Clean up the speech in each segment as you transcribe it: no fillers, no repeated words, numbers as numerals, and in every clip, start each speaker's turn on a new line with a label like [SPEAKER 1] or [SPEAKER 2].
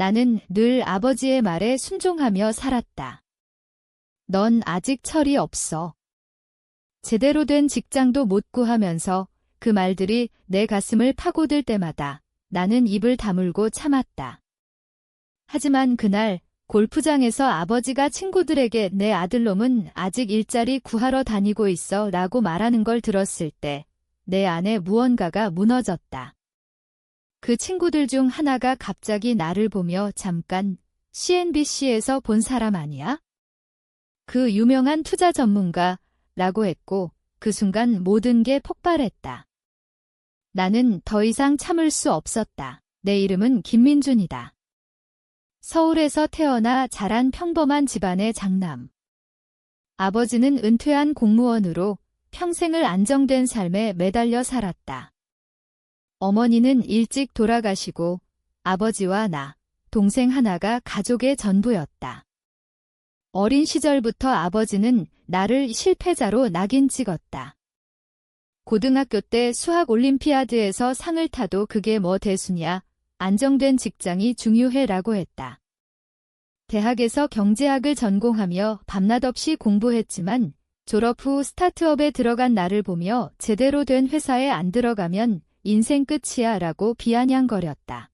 [SPEAKER 1] 나는 늘 아버지의 말에 순종하며 살았다. 넌 아직 철이 없어. 제대로 된 직장도 못 구하면서 그 말들이 내 가슴을 파고들 때마다 나는 입을 다물고 참았다. 하지만 그날 골프장에서 아버지가 친구들에게 내 아들놈은 아직 일자리 구하러 다니고 있어 라고 말하는 걸 들었을 때 내 안에 무언가가 무너졌다. 그 친구들 중 하나가 갑자기 나를 보며 잠깐 CNBC에서 본 사람 아니야? 그 유명한 투자 전문가라고 했고 그 순간 모든 게 폭발했다. 나는 더 이상 참을 수 없었다. 내 이름은 김민준이다. 서울에서 태어나 자란 평범한 집안의 장남. 아버지는 은퇴한 공무원으로 평생을 안정된 삶에 매달려 살았다. 어머니는 일찍 돌아가시고 아버지와 나, 동생 하나가 가족의 전부였다. 어린 시절부터 아버지는 나를 실패자로 낙인 찍었다. 고등학교 때 수학 올림피아드에서 상을 타도 그게 뭐 대수냐, 안정된 직장이 중요해라고 했다. 대학에서 경제학을 전공하며 밤낮 없이 공부했지만 졸업 후 스타트업에 들어간 나를 보며 제대로 된 회사에 안 들어가면 인생 끝이야 라고 비아냥거렸다.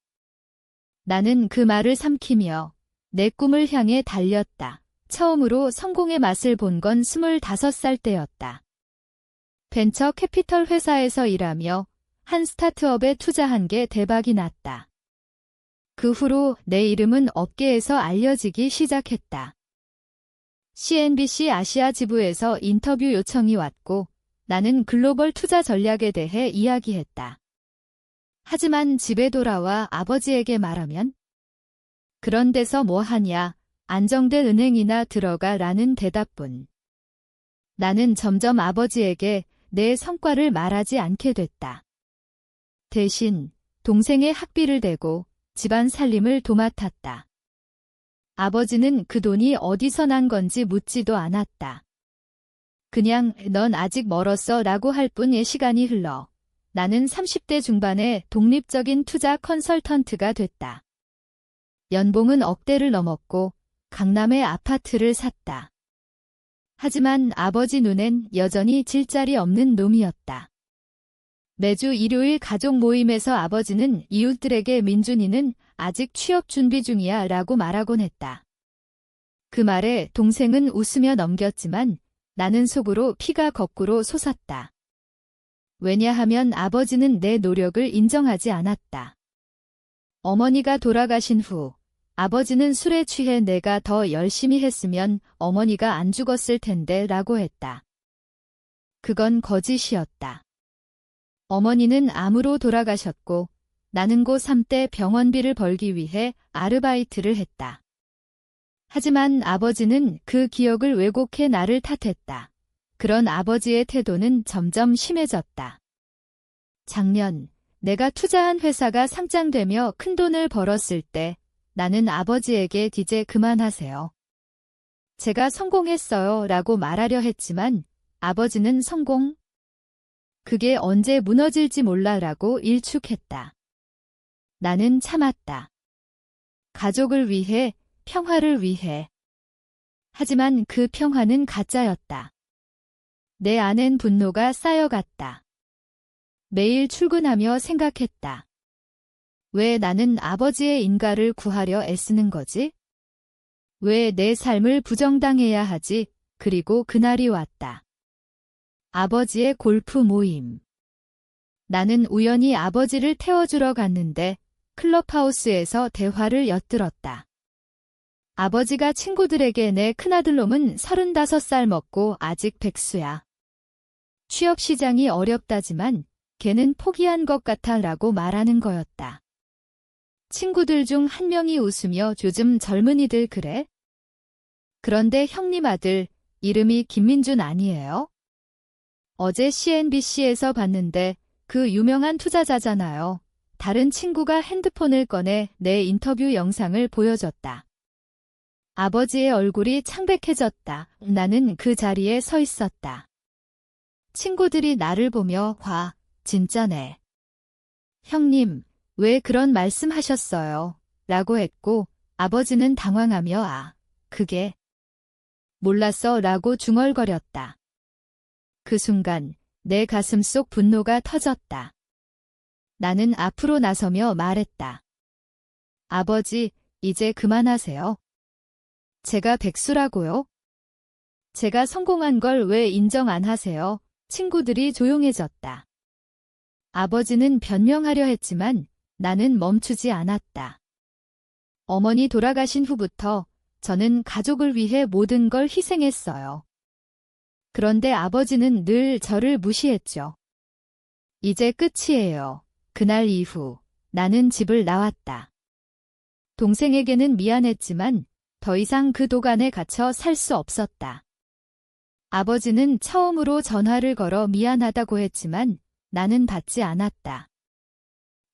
[SPEAKER 1] 나는 그 말을 삼키며 내 꿈을 향해 달렸다. 처음으로 성공의 맛을 본 건 25살 때였다. 벤처 캐피털 회사에서 일하며 한 스타트업에 투자한 게 대박이 났다. 그 후로 내 이름은 업계에서 알려지기 시작했다. CNBC 아시아 지부에서 인터뷰 요청이 왔고 나는 글로벌 투자 전략에 대해 이야기했다. 하지만 집에 돌아와 아버지에게 말하면 그런 데서 뭐 하냐, 안정된 은행이나 들어가 라는 대답뿐. 나는 점점 아버지에게 내 성과를 말하지 않게 됐다. 대신 동생의 학비를 대고 집안 살림을 도맡았다. 아버지는 그 돈이 어디서 난 건지 묻지도 않았다. 그냥 넌 아직 멀었어 라고 할 뿐의 시간이 흘러 나는 30대 중반에 독립적인 투자 컨설턴트가 됐다. 연봉은 억대를 넘었고 강남에 아파트를 샀다. 하지만 아버지 눈엔 여전히 질자리 없는 놈이었다. 매주 일요일 가족 모임에서 아버지는 이웃들에게 민준이는 아직 취업 준비 중이야 라고 말하곤 했다. 그 말에 동생은 웃으며 넘겼지만 나는 속으로 피가 거꾸로 솟았다. 왜냐하면 아버지는 내 노력을 인정하지 않았다. 어머니가 돌아가신 후 아버지는 술에 취해 내가 더 열심히 했으면 어머니가 안 죽었을 텐데 라고 했다. 그건 거짓이었다. 어머니는 암으로 돌아가셨고 나는 고3 때 병원비를 벌기 위해 아르바이트를 했다. 하지만 아버지는 그 기억을 왜곡해 나를 탓했다. 그런 아버지의 태도는 점점 심해졌다. 작년 내가 투자한 회사가 상장되며 큰돈을 벌었을 때 나는 아버지에게 이제 그만하세요. 제가 성공했어요 라고 말하려 했지만 아버지는 성공? 그게 언제 무너질지 몰라 라고 일축했다. 나는 참았다. 가족을 위해, 평화를 위해. 하지만 그 평화는 가짜였다. 내 안엔 분노가 쌓여갔다. 매일 출근하며 생각했다. 왜 나는 아버지의 인가를 구하려 애쓰는 거지? 왜 내 삶을 부정당해야 하지? 그리고 그날이 왔다. 아버지의 골프 모임. 나는 우연히 아버지를 태워주러 갔는데 클럽하우스에서 대화를 엿들었다. 아버지가 친구들에게 내 큰아들놈은 35살 먹고 아직 백수야. 취업 시장이 어렵다지만 걔는 포기한 것 같아 라고 말하는 거였다. 친구들 중 한 명이 웃으며 요즘 젊은이들 그래? 그런데 형님 아들 이름이 김민준 아니에요? 어제 CNBC에서 봤는데 그 유명한 투자자잖아요. 다른 친구가 핸드폰을 꺼내 내 인터뷰 영상을 보여줬다. 아버지의 얼굴이 창백해졌다. 나는 그 자리에 서 있었다. 친구들이 나를 보며 진짜네. 형님, 왜 그런 말씀 하셨어요? 라고 했고 아버지는 당황하며 그게 몰랐어 라고 중얼거렸다. 그 순간 내 가슴 속 분노가 터졌다. 나는 앞으로 나서며 말했다. 아버지, 이제 그만하세요. 제가 백수라고요? 제가 성공한 걸 왜 인정 안 하세요? 친구들이 조용해졌다. 아버지는 변명하려 했지만 나는 멈추지 않았다. 어머니 돌아가신 후부터 저는 가족을 위해 모든 걸 희생했어요. 그런데 아버지는 늘 저를 무시했죠. 이제 끝이에요. 그날 이후 나는 집을 나왔다. 동생에게는 미안했지만 더 이상 그 도간에 갇혀 살 수 없었다. 아버지는 처음으로 전화를 걸어 미안하다고 했지만 나는 받지 않았다.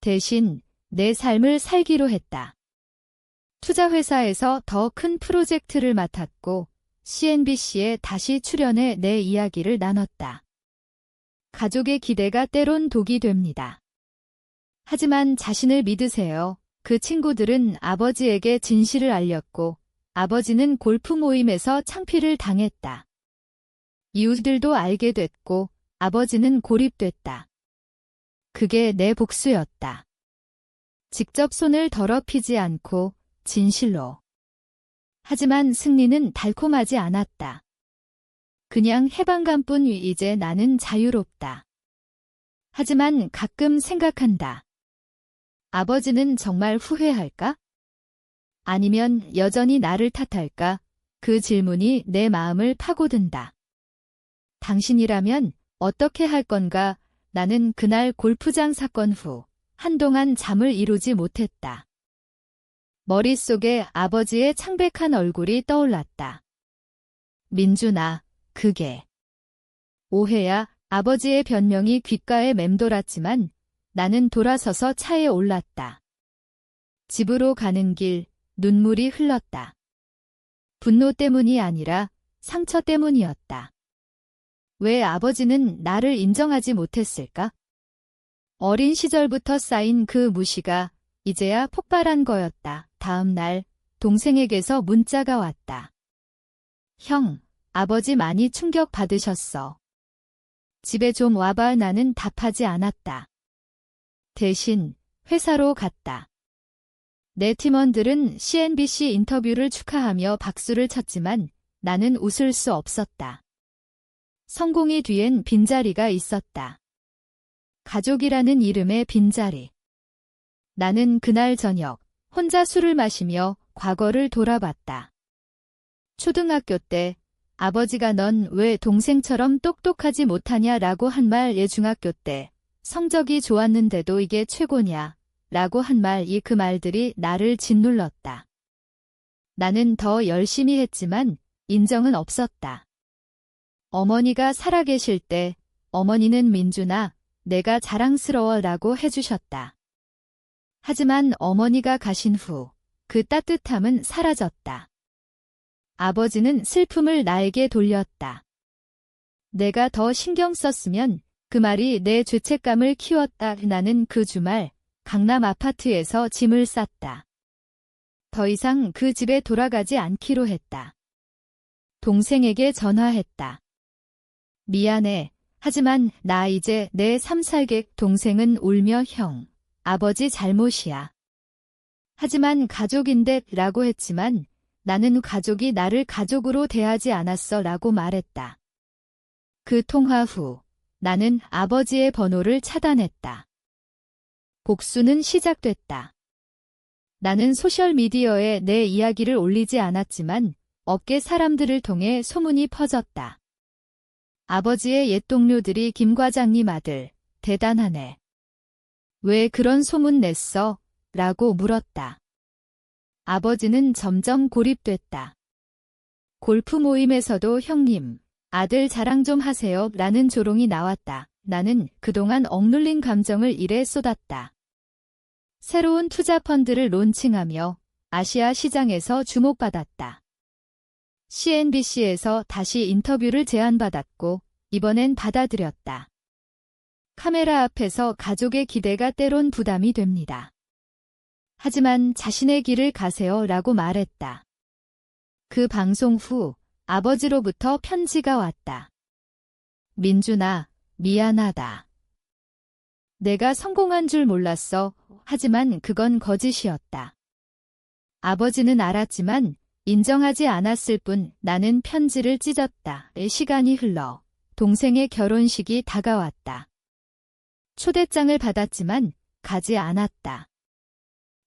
[SPEAKER 1] 대신 내 삶을 살기로 했다. 투자회사에서 더 큰 프로젝트를 맡았고 CNBC에 다시 출연해 내 이야기를 나눴다. 가족의 기대가 때론 독이 됩니다. 하지만 자신을 믿으세요. 그 친구들은 아버지에게 진실을 알렸고 아버지는 골프 모임에서 창피를 당했다. 이웃들도 알게 됐고 아버지는 고립됐다. 그게 내 복수였다. 직접 손을 더럽히지 않고 진실로. 하지만 승리는 달콤하지 않았다. 그냥 해방감뿐. 이제 나는 자유롭다. 하지만 가끔 생각한다. 아버지는 정말 후회할까? 아니면 여전히 나를 탓할까? 그 질문이 내 마음을 파고든다. 당신이라면 어떻게 할 건가? 나는 그날 골프장 사건 후 한동안 잠을 이루지 못했다. 머릿속에 아버지의 창백한 얼굴이 떠올랐다. 민준아, 그게 오해야. 아버지의 변명이 귓가에 맴돌았지만 나는 돌아서서 차에 올랐다. 집으로 가는 길 눈물이 흘렀다. 분노 때문이 아니라 상처 때문이었다. 왜 아버지는 나를 인정하지 못했을까? 어린 시절부터 쌓인 그 무시가 이제야 폭발한 거였다. 다음 날 동생에게서 문자가 왔다. 형, 아버지 많이 충격받으셨어. 집에 좀 와봐. 나는 답하지 않았다. 대신 회사로 갔다. 내 팀원들은 CNBC 인터뷰를 축하하며 박수를 쳤지만 나는 웃을 수 없었다. 성공의 뒤엔 빈자리가 있었다. 가족이라는 이름의 빈자리. 나는 그날 저녁 혼자 술을 마시며 과거를 돌아봤다. 초등학교 때 아버지가 넌 왜 동생처럼 똑똑하지 못하냐라고 한 말, 중학교 때 성적이 좋았는데도 이게 최고냐 라고 한 말, 그 말들이 나를 짓눌렀다. 나는 더 열심히 했지만 인정은 없었다. 어머니가 살아계실 때 어머니는 민준아, 내가 자랑스러워 라고 해주셨다. 하지만 어머니가 가신 후 그 따뜻함은 사라졌다. 아버지는 슬픔을 나에게 돌렸다. 내가 더 신경 썼으면 그 말이 내 죄책감을 키웠다. 나는 그 주말 강남 아파트에서 짐을 쌌다. 더 이상 그 집에 돌아가지 않기로 했다. 동생에게 전화했다. 미안해. 하지만 나 이제 내 삶 살게. 동생은 울며 형, 아버지 잘못이야. 하지만 가족인데 라고 했지만 나는 가족이 나를 가족으로 대하지 않았어 라고 말했다. 그 통화 후 나는 아버지의 번호를 차단했다. 복수는 시작됐다. 나는 소셜미디어에 내 이야기를 올리지 않았지만 업계 사람들을 통해 소문이 퍼졌다. 아버지의 옛 동료들이 김 과장님 아들, 대단하네. 왜 그런 소문 냈어? 라고 물었다. 아버지는 점점 고립됐다. 골프 모임에서도 형님, 아들 자랑 좀 하세요 라는 조롱이 나왔다. 나는 그동안 억눌린 감정을 일에 쏟았다. 새로운 투자 펀드를 론칭하며 아시아 시장에서 주목받았다. CNBC에서 다시 인터뷰를 제안받았고 이번엔 받아들였다. 카메라 앞에서 가족의 기대가 때론 부담이 됩니다. 하지만 자신의 길을 가세요 라고 말했다. 그 방송 후 아버지로부터 편지가 왔다. 민준아, 미안하다. 내가 성공한 줄 몰랐어. 하지만 그건 거짓이었다. 아버지는 알았지만 인정하지 않았을 뿐 나는 편지를 찢었다. 시간이 흘러 동생의 결혼식이 다가왔다. 초대장을 받았지만 가지 않았다.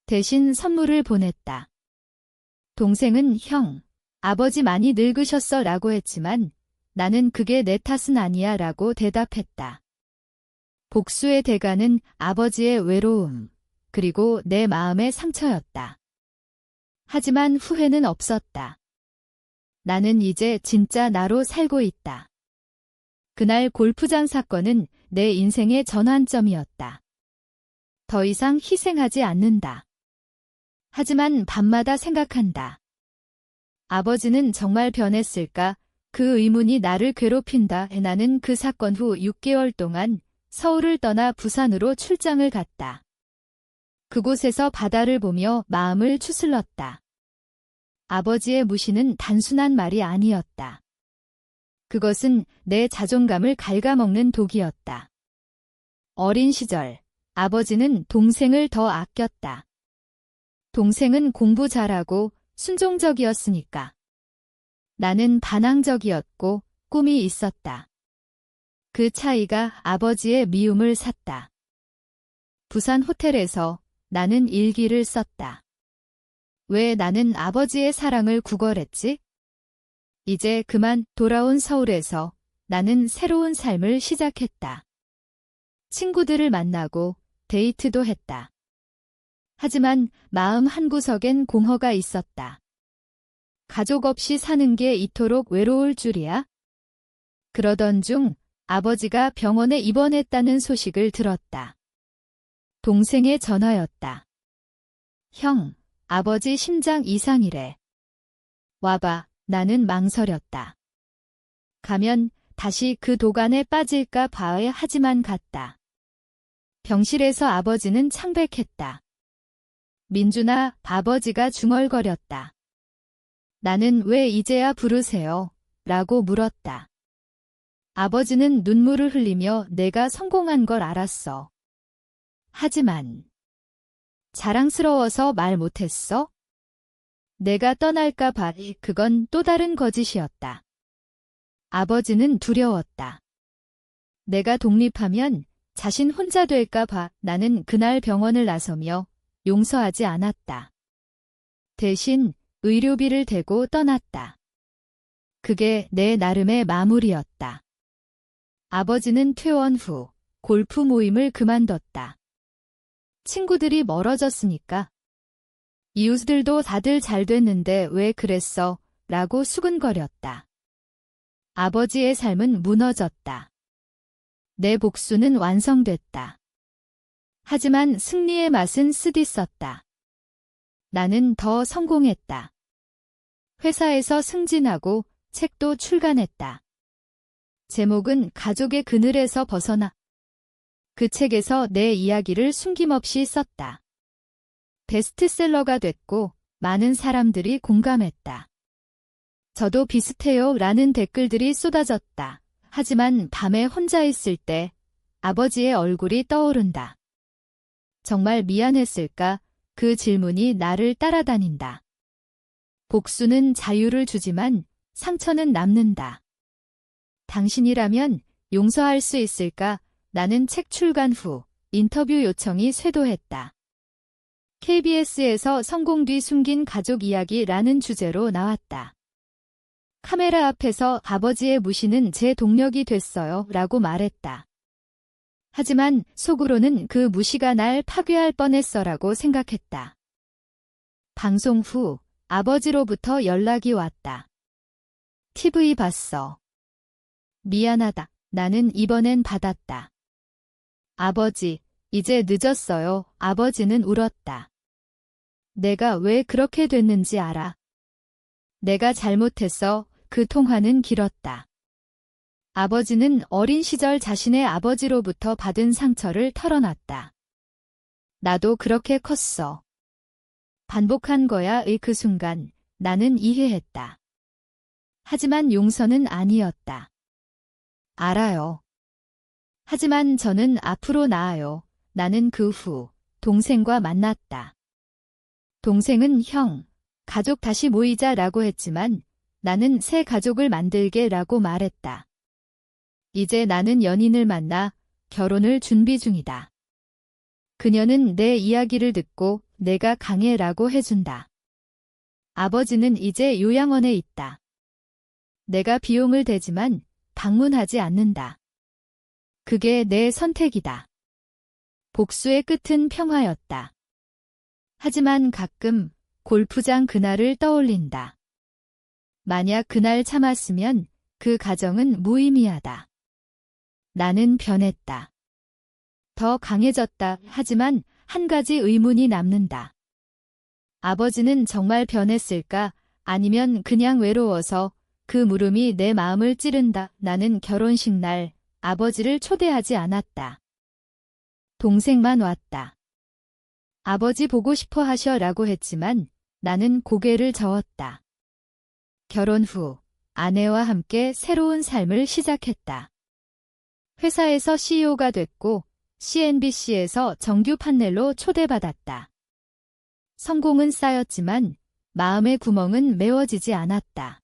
[SPEAKER 1] 대신 선물을 보냈다. 동생은 형, 아버지 많이 늙으셨어 라고 했지만 나는 그게 내 탓은 아니야 라고 대답했다. 복수의 대가는 아버지의 외로움, 그리고 내 마음의 상처였다. 하지만 후회는 없었다. 나는 이제 진짜 나로 살고 있다. 그날 골프장 사건은 내 인생의 전환점이었다. 더 이상 희생하지 않는다. 하지만 밤마다 생각한다. 아버지는 정말 변했을까? 그 의문이 나를 괴롭힌다. 나는 그 사건 후 6개월 동안 서울을 떠나 부산으로 출장을 갔다. 그곳에서 바다를 보며 마음을 추슬렀다. 아버지의 무시는 단순한 말이 아니었다. 그것은 내 자존감을 갉아먹는 독이었다. 어린 시절, 아버지는 동생을 더 아꼈다. 동생은 공부 잘하고 순종적이었으니까. 나는 반항적이었고 꿈이 있었다. 그 차이가 아버지의 미움을 샀다. 부산 호텔에서 나는 일기를 썼다. 왜 나는 아버지의 사랑을 구걸했지? 이제 그만 돌아온 서울에서 나는 새로운 삶을 시작했다. 친구들을 만나고 데이트도 했다. 하지만 마음 한구석엔 공허가 있었다. 가족 없이 사는 게 이토록 외로울 줄이야? 그러던 중 아버지가 병원에 입원했다는 소식을 들었다. 동생의 전화였다. 형, 아버지 심장 이상이래. 와봐. 나는 망설였다. 가면 다시 그 도간에 빠질까 봐야 하지만 갔다. 병실에서 아버지는 창백했다. 민준아, 아버지가 중얼거렸다. 나는 왜 이제야 부르세요? 라고 물었다. 아버지는 눈물을 흘리며 내가 성공한 걸 알았어. 하지만 자랑스러워서 말 못했어? 내가 떠날까 봐. 그건 또 다른 거짓이었다. 아버지는 두려웠다. 내가 독립하면 자신 혼자 될까 봐. 나는 그날 병원을 나서며 용서하지 않았다. 대신 의료비를 대고 떠났다. 그게 내 나름의 마무리였다. 아버지는 퇴원 후 골프 모임을 그만뒀다. 친구들이 멀어졌으니까. 이웃들도 다들 잘 됐는데 왜 그랬어? 라고 수근거렸다. 아버지의 삶은 무너졌다. 내 복수는 완성됐다. 하지만 승리의 맛은 쓰디썼다. 나는 더 성공했다. 회사에서 승진하고 책도 출간했다. 제목은 가족의 그늘에서 벗어나. 그 책에서 내 이야기를 숨김없이 썼다. 베스트셀러가 됐고 많은 사람들이 공감했다. 저도 비슷해요 라는 댓글들이 쏟아졌다. 하지만 밤에 혼자 있을 때 아버지의 얼굴이 떠오른다. 정말 미안했을까? 그 질문이 나를 따라다닌다. 복수는 자유를 주지만 상처는 남는다. 당신이라면 용서할 수 있을까? 나는 책 출간 후 인터뷰 요청이 쇄도했다. KBS에서 성공 뒤 숨긴 가족 이야기라는 주제로 나왔다. 카메라 앞에서 아버지의 무시는 제 동력이 됐어요 라고 말했다. 하지만 속으로는 그 무시가 날 파괴할 뻔했어라고 생각했다. 방송 후 아버지로부터 연락이 왔다. TV 봤어. 미안하다. 나는 이번엔 받았다. 아버지, 이제 늦었어요. 아버지는 울었다. 내가 왜 그렇게 됐는지 알아. 내가 잘못했어. 그 통화는 길었다. 아버지는 어린 시절 자신의 아버지로부터 받은 상처를 털어놨다. 나도 그렇게 컸어. 반복한 거야의 그 순간 나는 이해했다. 하지만 용서는 아니었다. 알아요. 하지만 저는 앞으로 나아요. 나는 그 후 동생과 만났다. 동생은 형, 가족 다시 모이자라고 했지만 나는 새 가족을 만들게라고 말했다. 이제 나는 연인을 만나 결혼을 준비 중이다. 그녀는 내 이야기를 듣고 내가 강해라고 해준다. 아버지는 이제 요양원에 있다. 내가 비용을 대지만 방문하지 않는다. 그게 내 선택이다. 복수의 끝은 평화였다. 하지만 가끔 골프장 그날을 떠올린다. 만약 그날 참았으면 그 가정은 무의미하다. 나는 변했다. 더 강해졌다. 하지만 한 가지 의문이 남는다. 아버지는 정말 변했을까? 아니면 그냥 외로워서? 그 물음이 내 마음을 찌른다. 나는 결혼식 날 아버지를 초대하지 않았다. 동생만 왔다. 아버지 보고 싶어 하셔라고 했지만 나는 고개를 저었다. 결혼 후 아내와 함께 새로운 삶을 시작했다. 회사에서 CEO가 됐고 CNBC에서 정규 판넬로 초대받았다. 성공은 쌓였지만 마음의 구멍은 메워지지 않았다.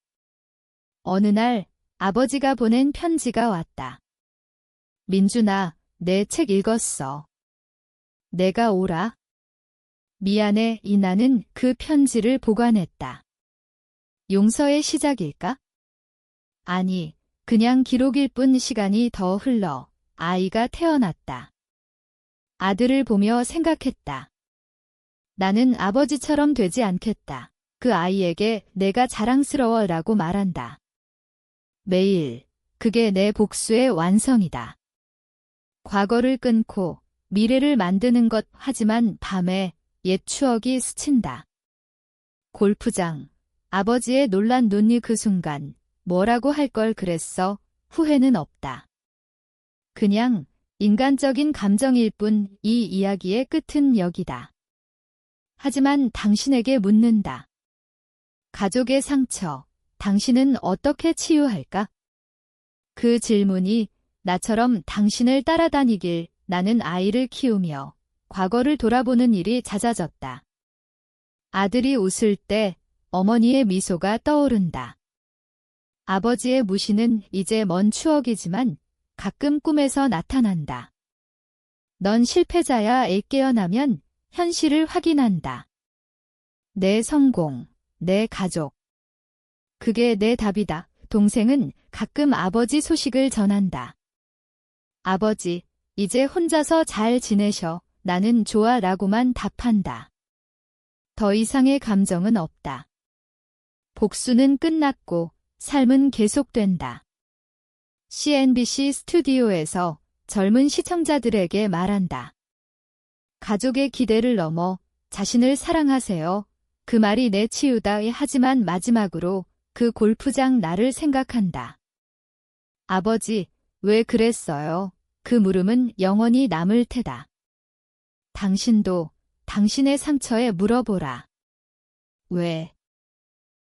[SPEAKER 1] 어느 날 아버지가 보낸 편지가 왔다. 민준아, 내 책 읽었어. 내가 오라. 미안해. 나는 그 편지를 보관했다. 용서의 시작일까? 아니, 그냥 기록일 뿐. 시간이 더 흘러 아이가 태어났다. 아들을 보며 생각했다. 나는 아버지처럼 되지 않겠다. 그 아이에게 내가 자랑스러워라고 말한다. 매일, 그게 내 복수의 완성이다. 과거를 끊고 미래를 만드는 것. 하지만 밤에 옛 추억이 스친다. 골프장, 아버지의 놀란 눈이. 그 순간 뭐라고 할 걸 그랬어. 후회는 없다. 그냥 인간적인 감정일 뿐. 이 이야기의 끝은 여기다. 하지만 당신에게 묻는다. 가족의 상처, 당신은 어떻게 치유할까? 그 질문이 나처럼 당신을 따라다니길. 나는 아이를 키우며 과거를 돌아보는 일이 잦아졌다. 아들이 웃을 때 어머니의 미소가 떠오른다. 아버지의 무시는 이제 먼 추억이지만 가끔 꿈에서 나타난다. 넌 실패자야. 깨어나면 현실을 확인한다. 내 성공, 내 가족. 그게 내 답이다. 동생은 가끔 아버지 소식을 전한다. 아버지, 이제 혼자서 잘 지내셔. 나는 좋아라고만 답한다. 더 이상의 감정은 없다. 복수는 끝났고 삶은 계속된다. CNBC 스튜디오에서 젊은 시청자들에게 말한다. 가족의 기대를 넘어 자신을 사랑하세요. 그 말이 내 치유다. 하지만 마지막으로 그 골프장 나를 생각한다. 아버지, 왜 그랬어요? 그 물음은 영원히 남을 테다. 당신도 당신의 상처에 물어보라. 왜?